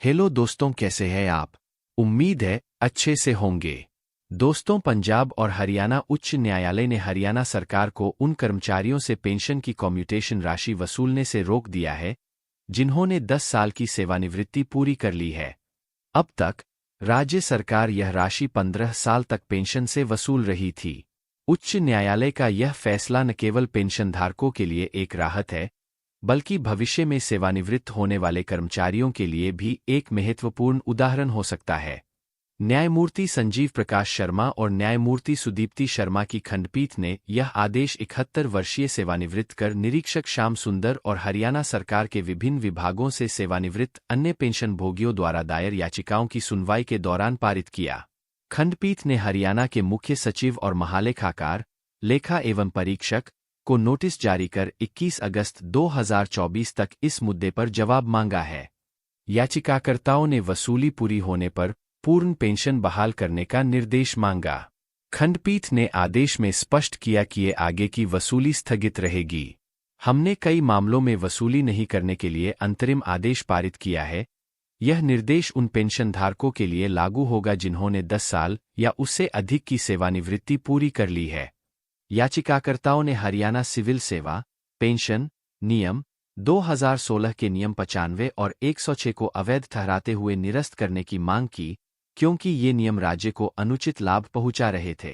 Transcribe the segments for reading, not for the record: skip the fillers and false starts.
Hello दोस्तों, कैसे हैं आप? उम्मीद है अच्छे से होंगे। दोस्तों, पंजाब और हरियाणा उच्च न्यायालय ने हरियाणा सरकार को उन कर्मचारियों से पेंशन की कम्यूटेशन राशि वसूलने से रोक दिया है जिन्होंने 10 साल की सेवानिवृत्ति पूरी कर ली है। अब तक राज्य सरकार यह राशि 15 साल तक पेंशन से वसूल रही थी। उच्च न्यायालय का यह फैसला न केवल पेंशनधारकों के लिए एक राहत है, बल्कि भविष्य में सेवानिवृत्त होने वाले कर्मचारियों के लिए भी एक महत्वपूर्ण उदाहरण हो सकता है। न्यायमूर्ति संजीव प्रकाश शर्मा और न्यायमूर्ति सुदीप्ति शर्मा की खंडपीठ ने यह आदेश 71 वर्षीय सेवानिवृत्त कर निरीक्षक श्याम सुंदर और हरियाणा सरकार के विभिन्न विभागों से सेवानिवृत्त अन्य पेंशनभोगियों द्वारा दायर याचिकाओं की सुनवाई के दौरान पारित किया। खंडपीठ ने हरियाणा के मुख्य सचिव और महालेखाकार, लेखा एवं परीक्षक को नोटिस जारी कर 21 अगस्त 2024 तक इस मुद्दे पर जवाब मांगा है। याचिकाकर्ताओं ने वसूली पूरी होने पर पूर्ण पेंशन बहाल करने का निर्देश मांगा। खंडपीठ ने आदेश में स्पष्ट किया कि ये आगे की वसूली स्थगित रहेगी। हमने कई मामलों में वसूली नहीं करने के लिए अंतरिम आदेश पारित किया है। यह निर्देश उन पेंशनधारकों के लिए लागू होगा जिन्होंने 10 साल या उससे अधिक की सेवानिवृत्ति पूरी कर ली है। याचिकाकर्ताओं ने हरियाणा सिविल सेवा पेंशन नियम 2016 के नियम 95 और 106 को अवैध ठहराते हुए निरस्त करने की मांग की, क्योंकि ये नियम राज्य को अनुचित लाभ पहुंचा रहे थे।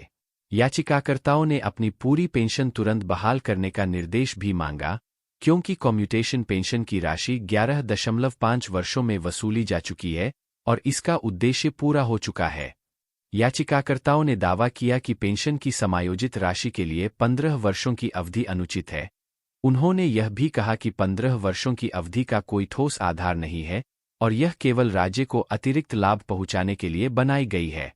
याचिकाकर्ताओं ने अपनी पूरी पेंशन तुरंत बहाल करने का निर्देश भी मांगा, क्योंकि कम्यूटेशन पेंशन की राशि 11.5 वर्षों में वसूली जा चुकी है और इसका उद्देश्य पूरा हो चुका है। याचिकाकर्ताओं ने दावा किया कि पेंशन की समायोजित राशि के लिए 15 वर्षों की अवधि अनुचित है। उन्होंने यह भी कहा कि 15 वर्षों की अवधि का कोई ठोस आधार नहीं है और यह केवल राज्य को अतिरिक्त लाभ पहुंचाने के लिए बनाई गई है।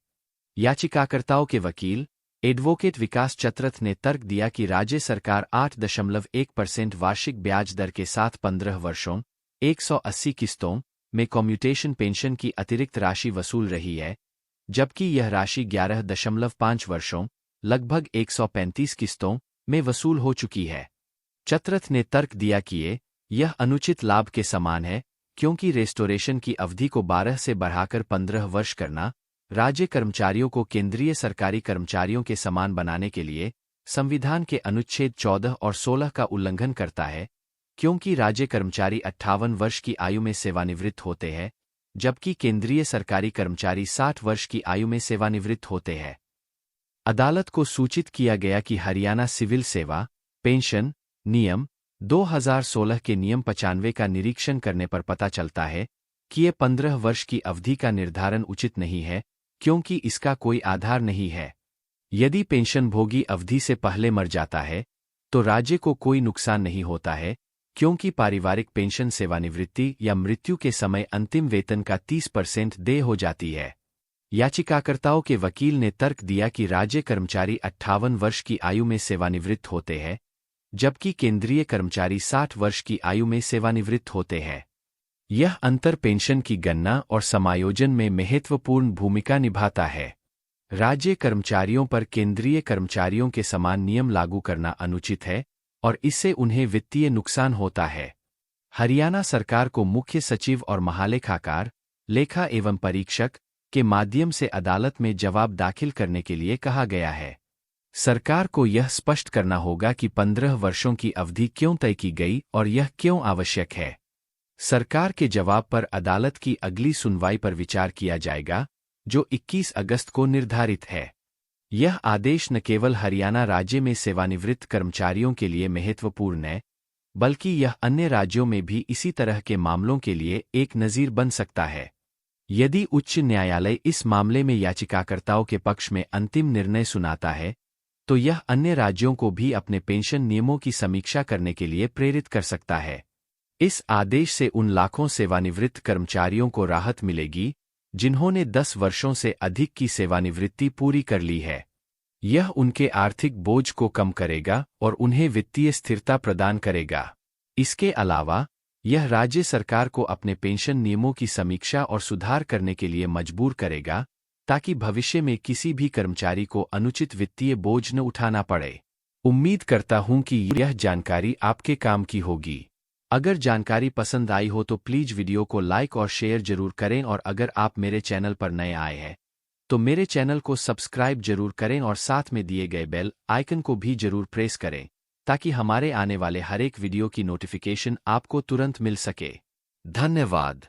याचिकाकर्ताओं के वकील एडवोकेट विकास चतरथ ने तर्क दिया कि राज्य सरकार 8.1% वार्षिक ब्याज दर के साथ 15 वर्षों 180 किस्तों में कम्यूटेशन पेंशन की अतिरिक्त राशि वसूल रही है, जबकि यह राशि 11.5 वर्षों लगभग 135 किस्तों में वसूल हो चुकी है। चतरथ ने तर्क दिया कि यह अनुचित लाभ के समान है, क्योंकि रेस्टोरेशन की अवधि को 12 से बढ़ाकर 15 वर्ष करना राज्य कर्मचारियों को केंद्रीय सरकारी कर्मचारियों के समान बनाने के लिए संविधान के अनुच्छेद 14 और 16 का उल्लंघन करता है, क्योंकि राज्य कर्मचारी 58 वर्ष की आयु में सेवानिवृत्त होते हैं, जबकि केंद्रीय सरकारी कर्मचारी 60 वर्ष की आयु में सेवानिवृत्त होते हैं। अदालत को सूचित किया गया कि हरियाणा सिविल सेवा पेंशन नियम 2016 के नियम 95 का निरीक्षण करने पर पता चलता है कि ये 15 वर्ष की अवधि का निर्धारण उचित नहीं है, क्योंकि इसका कोई आधार नहीं है। यदि पेंशनभोगी अवधि से पहले मर जाता है तो राज्य को कोई नुकसान नहीं होता है, क्योंकि पारिवारिक पेंशन सेवानिवृत्ति या मृत्यु के समय अंतिम वेतन का 30% देय हो जाती है। याचिकाकर्ताओं के वकील ने तर्क दिया कि राज्य कर्मचारी 58 वर्ष की आयु में सेवानिवृत्त होते हैं, जबकि केंद्रीय कर्मचारी 60 वर्ष की आयु में सेवानिवृत्त होते हैं। यह अंतर पेंशन की गणना और समायोजन में महत्वपूर्ण भूमिका निभाता है। राज्य कर्मचारियों पर केंद्रीय कर्मचारियों के समान नियम लागू करना अनुचित है और इससे उन्हें वित्तीय नुकसान होता है। हरियाणा सरकार को मुख्य सचिव और महालेखाकार, लेखा एवं परीक्षक के माध्यम से अदालत में जवाब दाखिल करने के लिए कहा गया है। सरकार को यह स्पष्ट करना होगा कि 15 वर्षों की अवधि क्यों तय की गई और यह क्यों आवश्यक है। सरकार के जवाब पर अदालत की अगली सुनवाई पर विचार किया जाएगा, जो 21 अगस्त को निर्धारित है। यह आदेश न केवल हरियाणा राज्य में सेवानिवृत्त कर्मचारियों के लिए महत्वपूर्ण है, बल्कि यह अन्य राज्यों में भी इसी तरह के मामलों के लिए एक नज़ीर बन सकता है। यदि उच्च न्यायालय इस मामले में याचिकाकर्ताओं के पक्ष में अंतिम निर्णय सुनाता है, तो यह अन्य राज्यों को भी अपने पेंशन नियमों की समीक्षा करने के लिए प्रेरित कर सकता है। इस आदेश से उन लाखों सेवानिवृत्त कर्मचारियों को राहत मिलेगी जिन्होंने 10 वर्षों से अधिक की सेवानिवृत्ति पूरी कर ली है। यह उनके आर्थिक बोझ को कम करेगा और उन्हें वित्तीय स्थिरता प्रदान करेगा। इसके अलावा यह राज्य सरकार को अपने पेंशन नियमों की समीक्षा और सुधार करने के लिए मजबूर करेगा, ताकि भविष्य में किसी भी कर्मचारी को अनुचित वित्तीय बोझ न उठाना पड़े। उम्मीद करता हूं कि यह जानकारी आपके काम की होगी। अगर जानकारी पसंद आई हो तो प्लीज वीडियो को लाइक और शेयर जरूर करें और अगर आप मेरे चैनल पर नए आए हैं तो मेरे चैनल को सब्सक्राइब जरूर करें और साथ में दिए गए बेल आइकन को भी जरूर प्रेस करें ताकि हमारे आने वाले हर एक वीडियो की नोटिफिकेशन आपको तुरंत मिल सके। धन्यवाद।